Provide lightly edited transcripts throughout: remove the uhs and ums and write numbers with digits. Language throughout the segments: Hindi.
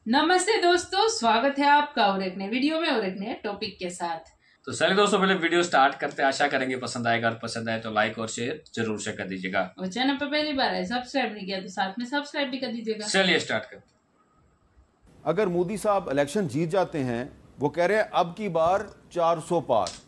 नमस्ते दोस्तों, स्वागत है आपका और एक नए वीडियो में और एक नए टॉपिक के साथ। तो चलिए दोस्तों, पहले वीडियो स्टार्ट करते हैं। आशा करेंगे पसंद आएगा, और पसंद आए तो लाइक और शेयर जरूर से कर दीजिएगा। और चैनल पर पहली बार है, सब्सक्राइब नहीं किया तो साथ में सब्सक्राइब भी कर दीजिएगा। चलिए स्टार्ट करते हैं। अगर मोदी साहब इलेक्शन जीत जाते हैं, वो कह रहे हैं अब की बार 400 पार,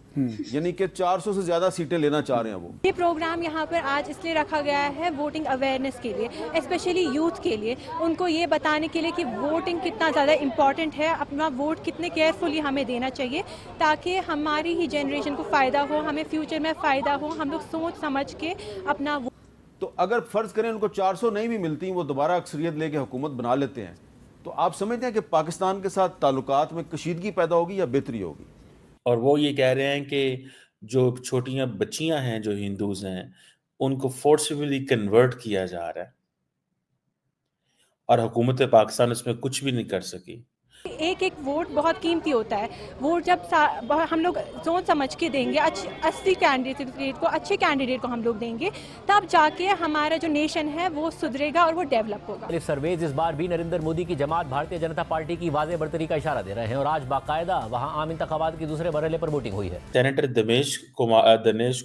यानी कि 400 से ज्यादा सीटें लेना चाह रहे हैं वो। ये प्रोग्राम यहाँ पर आज इसलिए रखा गया है वोटिंग अवेयरनेस के लिए, स्पेशली यूथ के लिए, उनको ये बताने के लिए कि वोटिंग कितना ज़्यादा इम्पॉर्टेंट है, अपना वोट कितने केयरफुली हमें देना चाहिए ताकि हमारी ही जनरेशन को फ़ायदा हो, हमें फ्यूचर में फ़ायदा हो, हम लोग सोच समझ के अपना तो अगर फर्ज करें उनको 400 नहीं भी मिलती, वो दोबारा अक्सरियत लेके हुकूमत बना लेते हैं, तो आप समझते हैं कि पाकिस्तान के साथ ताल्लुकात में कशीदगी पैदा होगी या बेहतरी होगी? और वो ये कह रहे हैं कि जो छोटियां बच्चियां हैं जो हिंदूज हैं उनको फोर्सफुली कन्वर्ट किया जा रहा है और हुकूमत पाकिस्तान उसमें कुछ भी नहीं कर सकी। एक एक वोट बहुत कीमती होता है। वोट जब हम लोग सोच समझ के देंगे, अच्छी कैंडिडेट को, अच्छे कैंडिडेट को हम लोग देंगे, तब जाके हमारा जो नेशन है वो सुधरेगा और वो डेवलप होगा। सर्वेज इस बार भी नरेंद्र मोदी की जमात भारतीय जनता पार्टी की वाज़ेह बढ़तरी का इशारा दे रहे हैं और आज बाकायदा वहां आम इंतखाबात के दूसरे मरहले पर वोटिंग हुई है। सेनेटर दिनेश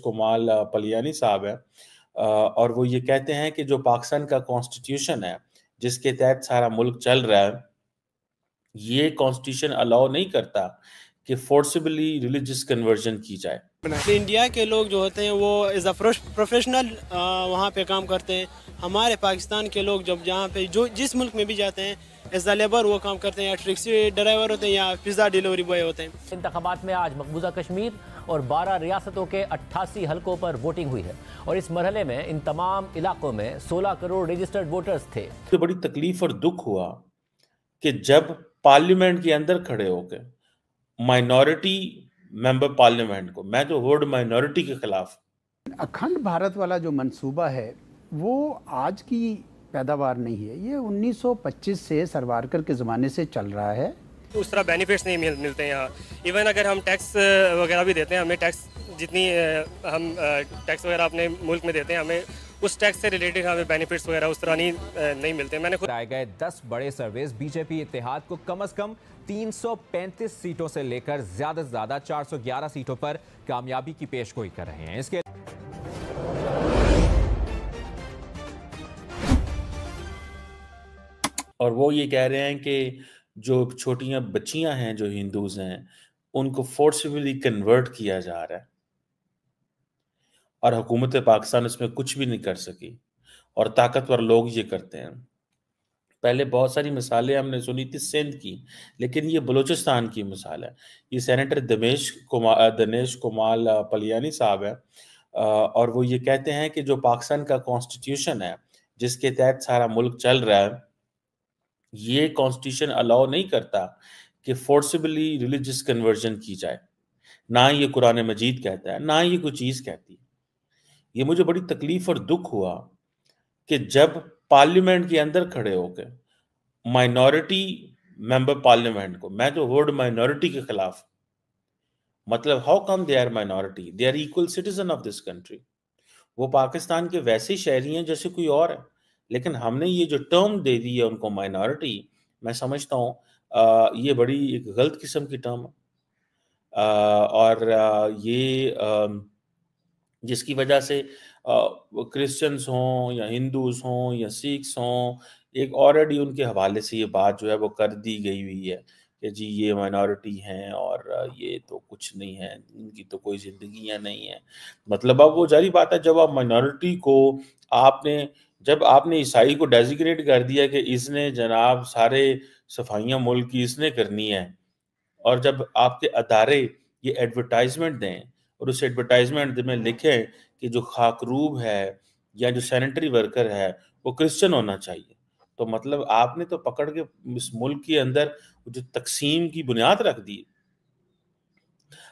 कुमार पलियानी साहब है और वो ये कहते हैं कि जो पाकिस्तान का कॉन्स्टिट्यूशन है जिसके तहत सारा मुल्क चल रहा है, ये कॉन्स्टिट्यूशन अलाउ नहीं करता कि फोर्सिबली रिलीजियस कन्वर्जन की जाए। इंडिया के लोग जो होते हैं वो एज अ प्रोफेशनल वहाँ पे काम करते हैं। हमारे पाकिस्तान के लोग जब जहाँ पे जो जिस मुल्क में भी जाते हैं एज अ लेबर वो काम करते हैं, या टैक्सी ड्राइवर होते हैं या पिज़्ज़ा डिलीवरी बॉय होते हैं। इंतखाबात में आज मकबूजा कश्मीर और 12 रियासतों के 88 हलकों पर वोटिंग हुई है और इस मरहले में इन तमाम इलाकों में 16 करोड़ रजिस्टर्ड वोटर्स थे। तो बड़ी तकलीफ और दुख हुआ कि जब पार्लियामेंट के अंदर खड़े होकर माइनॉरिटी मेंबर पार्लियामेंट को, मैं तो वर्ड माइनॉरिटी के खिलाफ। अखंड भारत वाला जो मंसूबा है वो आज की पैदावार नहीं है, ये 1925 से सरवारकर के ज़माने से चल रहा है। उस तरह बेनिफिट्स नहीं मिलते हैं यहाँ। इवन अगर हम टैक्स वगैरह भी देते हैं, हमें टैक्स जितनी हम टैक्स वगैरह अपने मुल्क में देते हैं, हमें उस टैक्स से रिलेटेड हमें बेनिफिट्स वगैरह उस तरह नहीं मिलते। मैंने खुद आए गए 10 बड़े सर्वेस बीजेपी इत्तेहाद को कम से कम 335 सीटों से लेकर ज्यादा से ज्यादा 411 सीटों पर कामयाबी की पेशगोई कर रहे हैं। इसके और वो ये कह रहे हैं कि जो छोटियां बच्चियां हैं जो हिंदूज हैं उनको फोर्सफुली कन्वर्ट किया जा रहा है और हुकूमत पाकिस्तान उसमें कुछ भी नहीं कर सकी और ताकतवर लोग ये करते हैं। पहले बहुत सारी मिसालें हमने सुनी थी सिंध की, लेकिन ये बलूचिस्तान की मिसाल है। ये सेनेटर दिनेश कुमार पलियानी साहब है और वो ये कहते हैं कि जो पाकिस्तान का कॉन्स्टिट्यूशन है जिसके तहत सारा मुल्क चल रहा है, ये कॉन्स्टिट्यूशन अलाउ नहीं करता कि फोर्सिबली रिलीजियस कन्वर्जन की जाए। ना ये कुरान मजीद कहता है, ना ये कोई चीज़ कहती है। ये मुझे बड़ी तकलीफ और दुख हुआ कि जब पार्लियामेंट के अंदर खड़े होकर माइनॉरिटी मेंबर पार्लियामेंट को, मैं तो वर्ड माइनॉरिटी के खिलाफ, मतलब how come they are minority, they are equal citizen of this country. वो पाकिस्तान के वैसे शहरी हैं जैसे कोई और है, लेकिन हमने ये जो टर्म दे दी है उनको माइनॉरिटी, मैं समझता हूँ ये बड़ी एक गलत किस्म की टर्म है। और ये जिसकी वजह से क्रिश्चियंस हों या हिंदूज हों या सिख्स हों, एक ऑलरेडी उनके हवाले से ये बात जो है वो कर दी गई हुई है कि जी ये माइनॉरिटी हैं और ये तो कुछ नहीं है, इनकी तो कोई जिंदगियां नहीं है। मतलब अब वो जारी बात है, जब आप माइनॉरिटी को जब आपने ईसाई को डेजिग्नेट कर दिया कि इसने जनाब सारे सफाइयां मुल्क की इसने करनी है, और जब आपके अदारे ये एडवर्टाइजमेंट दें और उस एडवर्टाइजमेंट में लिखें कि जो खाकरूब है या जो सैनिटरी वर्कर है वो क्रिश्चियन होना चाहिए, तो मतलब आपने तो पकड़ के इस मुल्क के अंदर जो तकसीम की बुनियाद रख दी।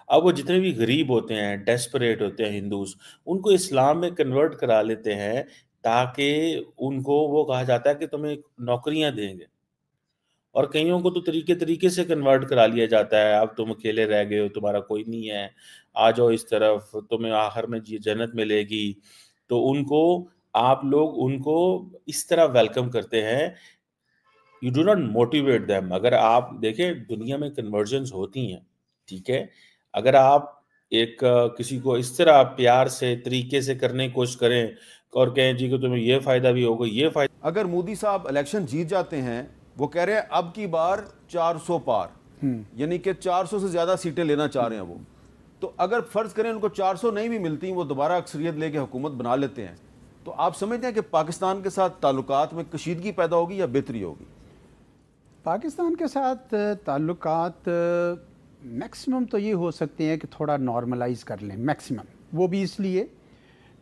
अब वो जितने भी गरीब होते हैं, डेस्परेट होते हैं हिंदूज, उनको इस्लाम में कन्वर्ट करा लेते हैं ताकि उनको वो कहा जाता है कि तुम्हें नौकरियां देंगे, और कईयों को तो तरीके तरीके से कन्वर्ट करा लिया जाता है। अब तुम अकेले रह गए हो, तुम्हारा कोई नहीं है, आ जाओ इस तरफ, तुम्हें आखिर में जन्नत मिलेगी। तो उनको आप लोग उनको इस तरह वेलकम करते हैं you do not motivate them. अगर आप देखें दुनिया में कन्वर्जन्स होती हैं, ठीक है, अगर आप एक किसी को इस तरह प्यार से तरीके से करने की कोशिश करें और कहें जी कि तुम्हें ये फायदा भी होगा, ये फायदा। अगर मोदी साहब इलेक्शन जीत जाते हैं, वो कह रहे हैं अब की बार 400 पार, यानी कि 400 से ज्यादा सीटें लेना चाह रहे हैं वो, तो अगर फर्ज करें उनको 400 नहीं भी मिलती, वो दोबारा अक्सरियत लेके हुकूमत बना लेते हैं, तो आप समझते हैं कि पाकिस्तान के साथ ताल्लुकात में कशीदगी पैदा होगी या बेहतरी होगी? पाकिस्तान के साथ ताल्लुकात मैक्सिमम तो ये हो सकते हैं कि थोड़ा नॉर्मलाइज कर लें, मैक्सिमम। वो भी इसलिए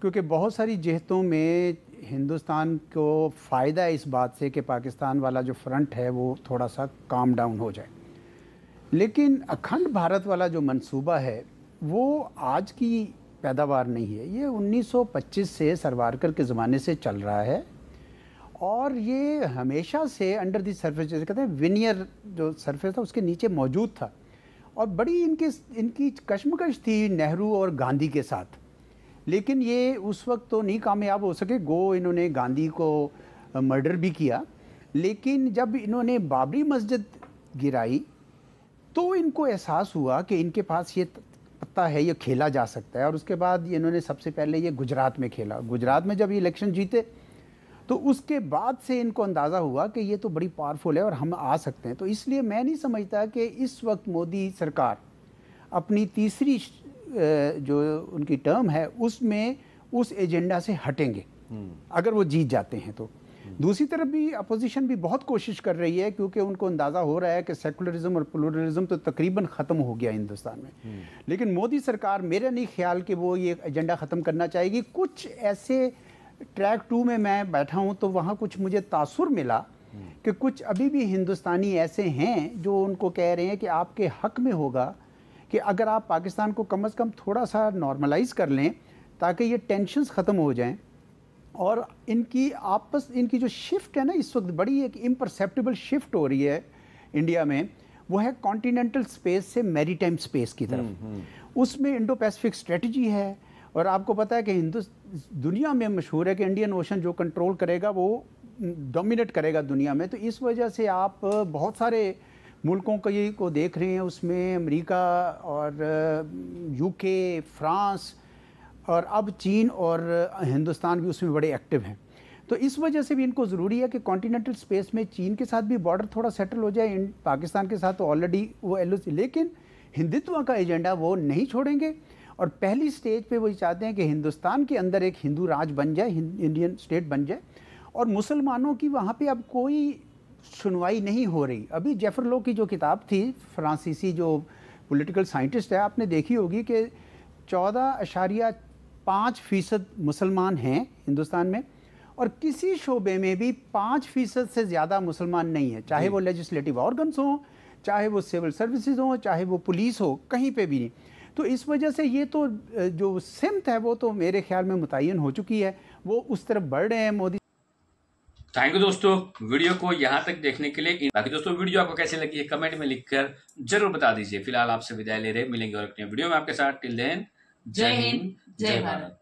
क्योंकि बहुत सारी जिहतों में हिंदुस्तान को फ़ायदा है इस बात से कि पाकिस्तान वाला जो फ्रंट है वो थोड़ा सा काम डाउन हो जाए। लेकिन अखंड भारत वाला जो मंसूबा है वो आज की पैदावार नहीं है, ये 1925 से सरवारकर के ज़माने से चल रहा है और ये हमेशा से अंडर द सरफेस, जैसे कहते हैं विनियर जो सरफेस था उसके नीचे मौजूद था। और बड़ी इनकी कशमकश थी नेहरू और गांधी के साथ, लेकिन ये उस वक्त तो नहीं कामयाब हो सके। इन्होंने गांधी को मर्डर भी किया, लेकिन जब इन्होंने बाबरी मस्जिद गिराई तो इनको एहसास हुआ कि इनके पास ये पत्ता है, ये खेला जा सकता है। और उसके बाद इन्होंने सबसे पहले ये गुजरात में खेला। गुजरात में जब ये इलेक्शन जीते तो उसके बाद से इनको अंदाज़ा हुआ कि ये तो बड़ी पावरफुल है और हम आ सकते हैं। तो इसलिए मैं नहीं समझता कि इस वक्त मोदी सरकार अपनी तीसरी जो उनकी टर्म है उसमें उस एजेंडा से हटेंगे अगर वो जीत जाते हैं तो। दूसरी तरफ भी अपोजिशन भी बहुत कोशिश कर रही है, क्योंकि उनको अंदाज़ा हो रहा है कि सेकुलरिज्म और प्लूरलिज्म तो तकरीबन ख़त्म हो गया हिंदुस्तान में। लेकिन मोदी सरकार, मेरा नहीं ख्याल कि वो ये एजेंडा ख़त्म करना चाहेगी। कुछ ऐसे ट्रैक 2 में मैं बैठा हूँ तो वहाँ कुछ मुझे तासुर मिला कि कुछ अभी भी हिंदुस्तानी ऐसे हैं जो उनको कह रहे हैं कि आपके हक में होगा कि अगर आप पाकिस्तान को कम से कम थोड़ा सा नॉर्मलाइज कर लें ताकि ये टेंशन्स ख़त्म हो जाएं। और इनकी जो शिफ्ट है ना इस वक्त, बड़ी एक इम्परसेप्टिबल शिफ्ट हो रही है इंडिया में, वो है कॉन्टिनेंटल स्पेस से मैरीटाइम स्पेस की तरफ। उसमें इंडो पैसिफिक स्ट्रेटजी है और आपको पता है कि दुनिया में मशहूर है कि इंडियन ओशन जो कंट्रोल करेगा वो डोमिनेट करेगा दुनिया में। तो इस वजह से आप बहुत सारे मुल्कों को देख रहे हैं, उसमें अमेरिका और यूके, फ्रांस और अब चीन और हिंदुस्तान भी उसमें बड़े एक्टिव हैं। तो इस वजह से भी इनको ज़रूरी है कि कॉन्टिनेंटल स्पेस में चीन के साथ भी बॉर्डर थोड़ा सेटल हो जाए। पाकिस्तान के साथ तो ऑलरेडी वो LOC, लेकिन हिंदुत्व का एजेंडा वो नहीं छोड़ेंगे। और पहली स्टेज पे वो चाहते हैं कि हिंदुस्तान के अंदर एक हिंदू राज बन जाए, इंडियन स्टेट बन जाए। और मुसलमानों की वहाँ पे अब कोई सुनवाई नहीं हो रही। अभी जेफर लो की जो किताब थी, फ्रांसीसी जो पॉलिटिकल साइंटिस्ट है, आपने देखी होगी कि 14.5% मुसलमान हैं हिंदुस्तान में और किसी शोबे में भी 5% से ज़्यादा मुसलमान नहीं है, चाहे वो लेजिस्लेटिव ऑर्गन्स हों, चाहे वो सिविल सर्विसेज हों, चाहे वो पुलिस हो, कहीं पे भी नहीं। तो इस वजह से ये तो जो सिमत है वो तो मेरे ख्याल में मुतय्यन हो चुकी है, वो उस तरफ बढ़ रहे हैं मोदी। थैंक यू दोस्तों, वीडियो को यहाँ तक देखने के लिए। बाकी दोस्तों वीडियो आपको कैसे लगी है कमेंट में लिखकर जरूर बता दीजिए। फिलहाल आपसे विदाई ले रहे, मिलेंगे और अपने वीडियो में आपके साथ। टिल देन, जय हिंद, जय भारत।